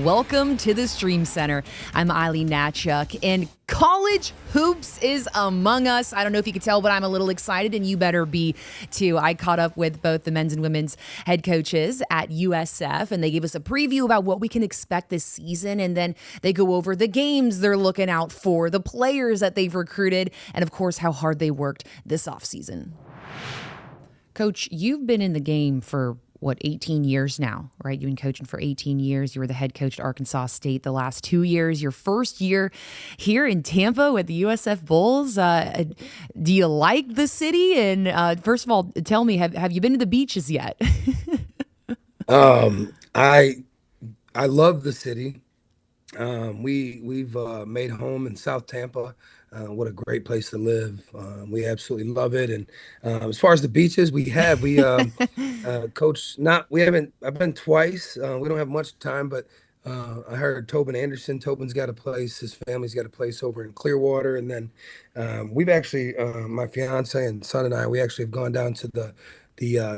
Welcome to the Stream Center. I'm Aileen Hnatiuk, and college hoops is among us. I don't know if you could tell, but I'm a little excited, and you better be too. I caught up with both the men's and women's head coaches at USF, and they gave us a preview about what we can expect this season, and then they go over the games they're looking out for, the players that they've recruited, and of course, how hard they worked this offseason. Coach, you've been in the game for 18 years now, right? You've been coaching for 18 years. You were the head coach at Arkansas State the last 2 years. Your first year here in Tampa with the USF Bulls. Do you like the city? And first of all, tell me, have you been to the beaches yet? I love the city. We've made home in South Tampa. What a great place to live. We absolutely love it. And as far as the beaches, coach. Not we haven't. I've been twice. We don't have much time, but I heard Tobin Anderson. Tobin's got a place. His family's got a place over in Clearwater, and then we've actually, my fiance and son and I, we actually have gone down to the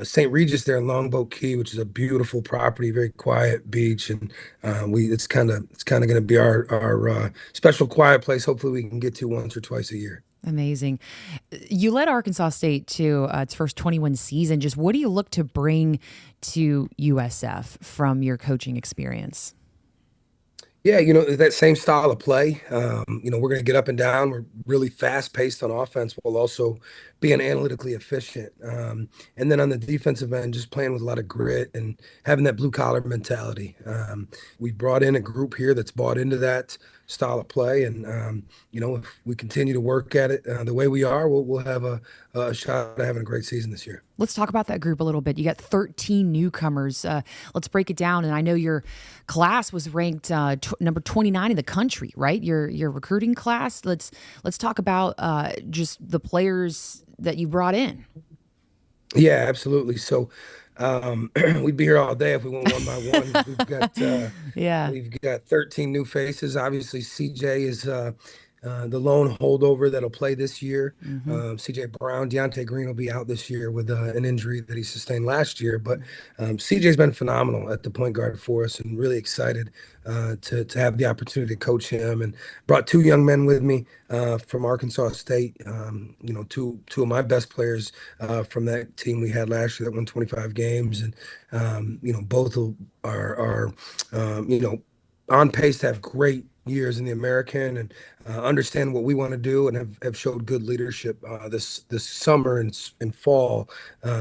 St. Regis there in Longboat Key, which is a beautiful property, very quiet beach, and it's kind of going to be our special quiet place. Hopefully, we can get to once or twice a year. Amazing. You led Arkansas State to its first 21 season. Just what do you look to bring to USF from your coaching experience? Yeah, that same style of play. We're going to get up and down. We're really fast paced on offense while also being analytically efficient. And then on the defensive end, just playing with a lot of grit and having that blue collar mentality. We brought in a group here that's bought into that style of play. And, if we continue to work at it the way we are, we'll have a shot at having a great season this year. Let's talk about that group a little bit. You got 13 newcomers. Let's break it down. And I know your class was ranked number 29 in the country, right? Your recruiting class. Let's talk about just the players that you brought in. Yeah, absolutely. So we'd be here all day if we went one by one. Yeah. We've got 13 new faces. Obviously, CJ is the lone holdover that'll play this year. Hmm. CJ Brown, Deontay Green will be out this year with an injury that he sustained last year. But CJ's been phenomenal at the point guard for us, and really excited to have the opportunity to coach him. And brought two young men with me from Arkansas State. Two of my best players from that team we had last year that won 25 games, and both are on pace to have great years in the American, and understand what we want to do, and have showed good leadership this summer and fall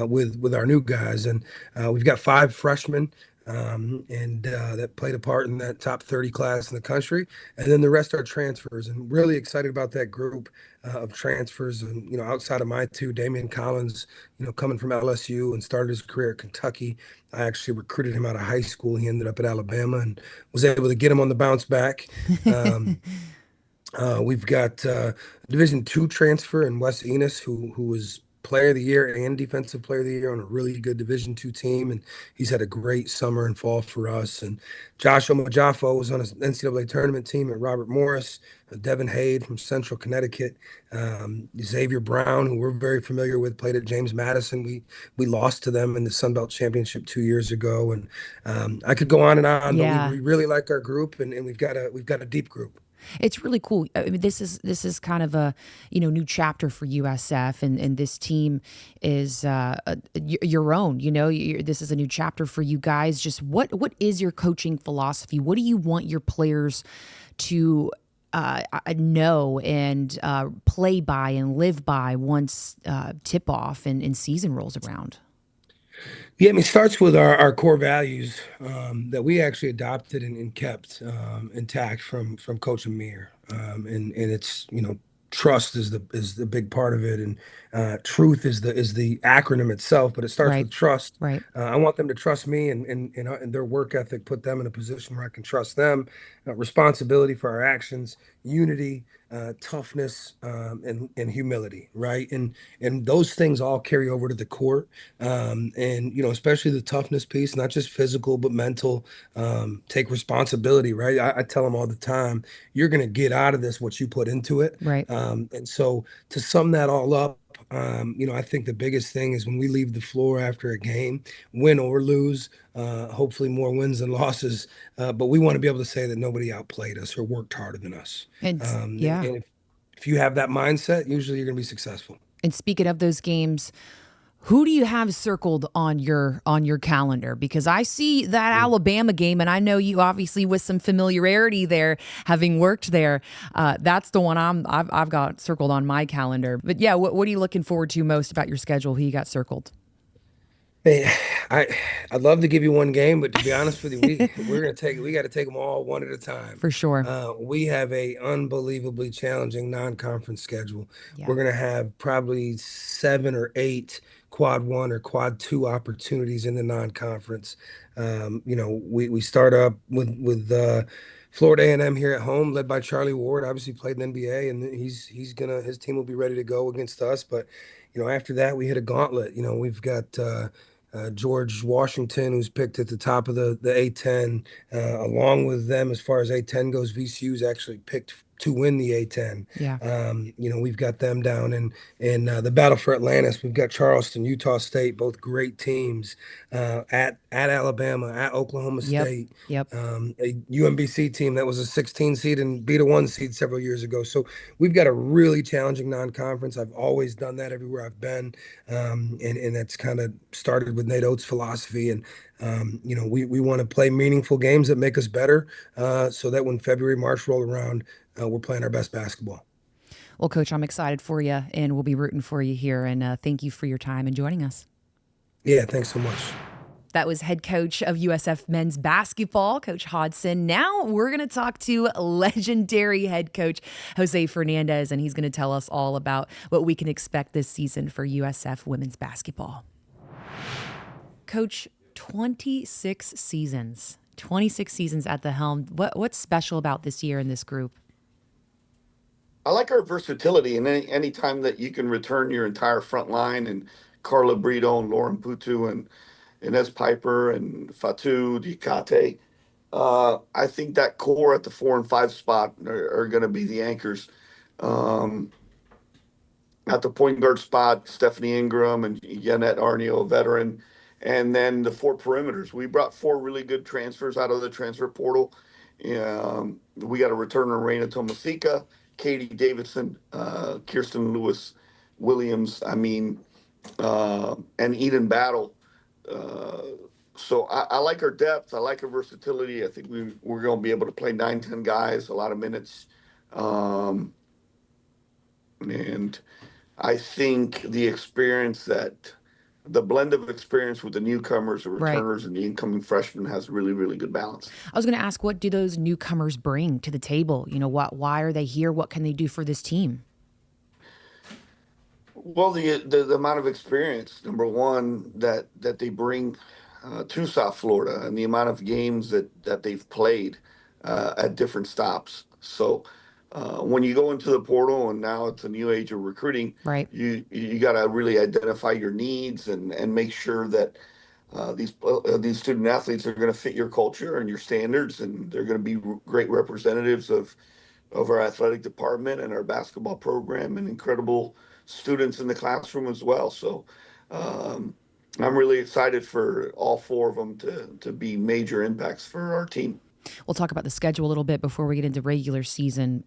with our new guys. And we've got five freshmen, and that played a part in that top 30 class in the country, and then the rest are transfers, and really excited about that group of transfers. And outside of my two, Damian Collins, coming from LSU and started his career at Kentucky. I actually recruited him out of high school. He ended up at Alabama and was able to get him on the bounce back. Um, we've got Division two transfer in Wes Enos, who was player of the year and defensive player of the year on a really good Division two team, and he's had a great summer and fall for us. And Josh Omojafo was on an NCAA tournament team at Robert Morris. Devin Hayde from Central Connecticut, Xavier Brown, who we're very familiar with, played at James Madison. We lost to them in the Sun Belt Championship 2 years ago, and I could go on and on, but Yeah. we really like our group, and we've got a deep group. It's really cool. I mean, this is kind of a new chapter for USF, and this team is your own. This is a new chapter for you guys. Just what is your coaching philosophy? What do you want your players to know and play by and live by once tip off and season rolls around? Yeah, I mean, it starts with our core values that we actually adopted and kept intact from Coach Amir, and it's trust is the big part of it, and truth is the acronym itself, but it starts Right. with trust. Right. I want them to trust me, and their work ethic put them in a position where I can trust them. Responsibility for our actions, unity, toughness, and humility, right? And those things all carry over to the court, and especially the toughness piece, not just physical but mental. Take responsibility, right? I tell them all the time, you're going to get out of this what you put into it. Right. And so to sum that all up, I think the biggest thing is when we leave the floor after a game, win or lose, hopefully more wins than losses. But we want to be able to say that nobody outplayed us or worked harder than us. And And yeah. if you have that mindset, usually you're going to be successful. And speaking of those games, who do you have circled on your calendar? Because I see that Alabama game, and I know you obviously with some familiarity there, having worked there. That's the one I've got circled on my calendar. But yeah, what are you looking forward to most about your schedule? Who you got circled? Hey, I I'd love to give you one game, but to be honest with you, we got to take them all one at a time. For sure. We have a unbelievably challenging non-conference schedule. Yeah. We're gonna have probably 7 or 8 quad one or quad two opportunities in the non-conference. We start up with Florida A&M here at home, led by Charlie Ward. Obviously played in the NBA, and his team will be ready to go against us. But after that, we hit a gauntlet. We've got George Washington, who's picked at the top of the A10. Along with them, as far as A10 goes, VCU's actually picked to win the A10. Yeah. We've got them down in the battle for Atlantis. We've got Charleston, Utah State, both great teams. At Alabama, at Oklahoma Yep. State, Yep. a UMBC team that was a 16 seed and beat a 1 seed several years ago. So we've got a really challenging non-conference. I've always done that everywhere I've been, and that's kind of started with Nate Oates' philosophy. And we want to play meaningful games that make us better, so that when February, March roll around, we're playing our best basketball. Well, Coach, I'm excited for you, and we'll be rooting for you here. And thank you for your time and joining us. Yeah, thanks so much. That was head coach of USF men's basketball, Coach Hodgson. Now we're going to talk to legendary head coach Jose Fernandez, and he's going to tell us all about what we can expect this season for USF women's basketball. Coach, 26 seasons at the helm. What's special about this year and this group? I like our versatility, and any time that you can return your entire front line and Carla Brito and Lauren Putu and Inez Piper and Fatu Diakate, I think that core at the 4 and 5 spot are going to be the anchors. Um, at the point guard spot, Stephanie Ingram and Yanette Arnio, a veteran. And then the 4 perimeters. We brought 4 really good transfers out of the transfer portal. We got a returner, Raina Tomasika, Katie Davidson, Kirsten Lewis Williams, and Eden Battle. Uh, so I like our depth. I like our versatility. I think we're going to be able to play 9, 10 guys, a lot of minutes. Um, and I think the blend of experience with the newcomers, the Right. returners, and the incoming freshmen has really, really good balance. I was going to ask, what do those newcomers bring to the table? Why are they here? What can they do for this team? Well, the amount of experience, number one, that they bring to South Florida, and the amount of games that they've played at different stops. So when you go into the portal, and now it's a new age of recruiting, Right. you got to really identify your needs and make sure that these student athletes are going to fit your culture and your standards, and they're going to be great representatives of our athletic department and our basketball program, and incredible students in the classroom as well. So um, I'm really excited for all 4 of them to be major impacts for our team. We'll talk about the schedule a little bit before we get into regular season.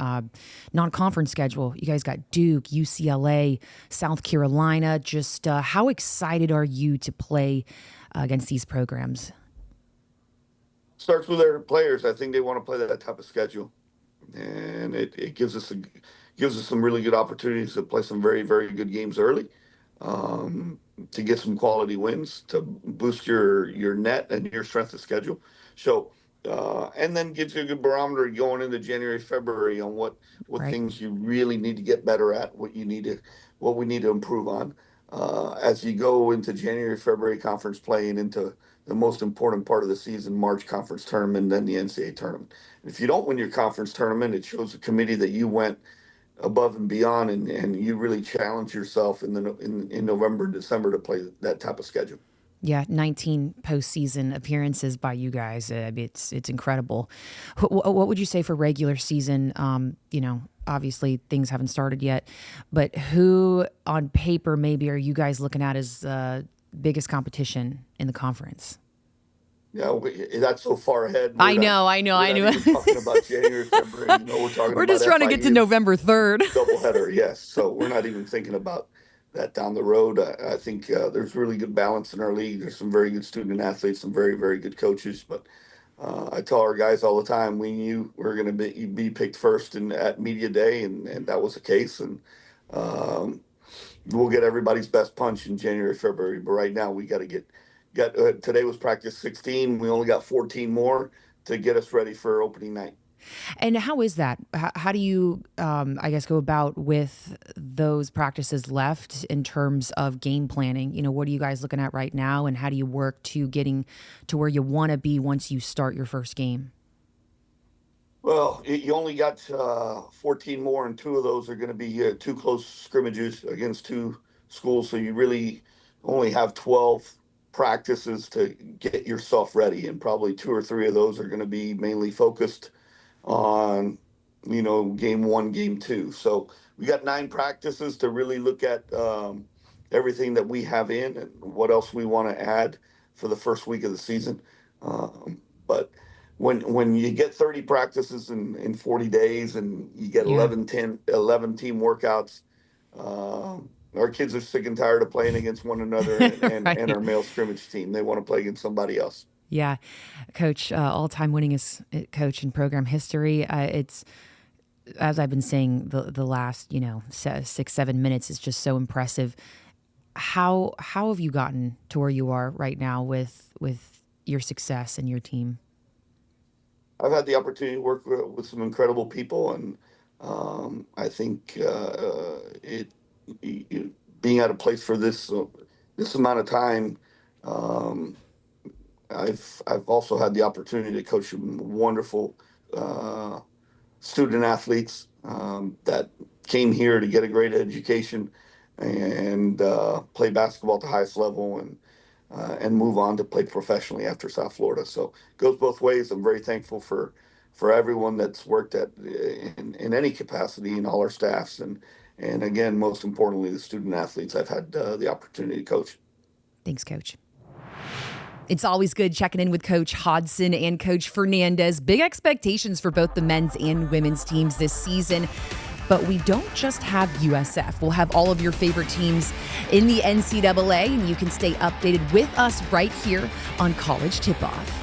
Non-conference schedule. You guys got Duke, UCLA, South Carolina. Just how excited are you to play against these programs? Starts with their players. I think they want to play that type of schedule, and it gives us some really good opportunities to play some very, very good games early, to get some quality wins, to boost your net and your strength of schedule. So, and then gives you a good barometer going into January, February on what Right. things you really need to get better at, what we need to improve on, as you go into January, February conference play and into the most important part of the season, March conference tournament, then the NCAA tournament. If you don't win your conference tournament, it shows the committee that you went above and beyond, and you really challenge yourself in November and December to play that type of schedule. Yeah, 19 postseason appearances by you guys. It's incredible. What would you say for regular season? Obviously things haven't started yet, but who on paper maybe are you guys looking at as biggest competition in the conference? Yeah, that's so far ahead. I know. We're not even talking about January, February. We're talking We're about just trying to get to FIU's November 3rd. doubleheader. Yes, so we're not even thinking about that down the road. I think there's really good balance in our league. There's some very good student athletes, some very, very good coaches. But I tell our guys all the time, we knew we were going to be picked first at media day, and that was the case. And um, we'll get everybody's best punch in January, February. But right now, we got to got today was practice 16. We only got 14 more to get us ready for opening night. And how is that? How do you, I guess, go about with those practices left in terms of game planning? What are you guys looking at right now, and how do you work to getting to where you want to be once you start your first game? Well, you only got 14 more, and two of those are going to be two close scrimmages against two schools. So you really only have 12 practices to get yourself ready, and probably two or three of those are going to be mainly focused on game one, game two. So we got 9 practices to really look at everything that we have in and what else we want to add for the first week of the season. But when you get 30 practices in 40 days and you get Yeah. 11 team workouts, our kids are sick and tired of playing against one another, and Right. our male scrimmage team. They want to play against somebody else. Yeah, Coach, all-time winningest coach in program history. It's, as I've been saying the last 6-7 minutes, is just so impressive. How have you gotten to where you are right now with your success and your team? I've had the opportunity to work with some incredible people, and I think being at a place for this amount of time. I've also had the opportunity to coach some wonderful student athletes that came here to get a great education and play basketball at the highest level, and move on to play professionally after South Florida. So it goes both ways. I'm very thankful for everyone that's worked in any capacity in all our staffs, and again, most importantly, the student athletes I've had the opportunity to coach. Thanks, Coach. It's always good checking in with Coach Hodgson and Coach Fernandez. Big expectations for both the men's and women's teams this season. But we don't just have USF. We'll have all of your favorite teams in the NCAA, and you can stay updated with us right here on College Tip-Off.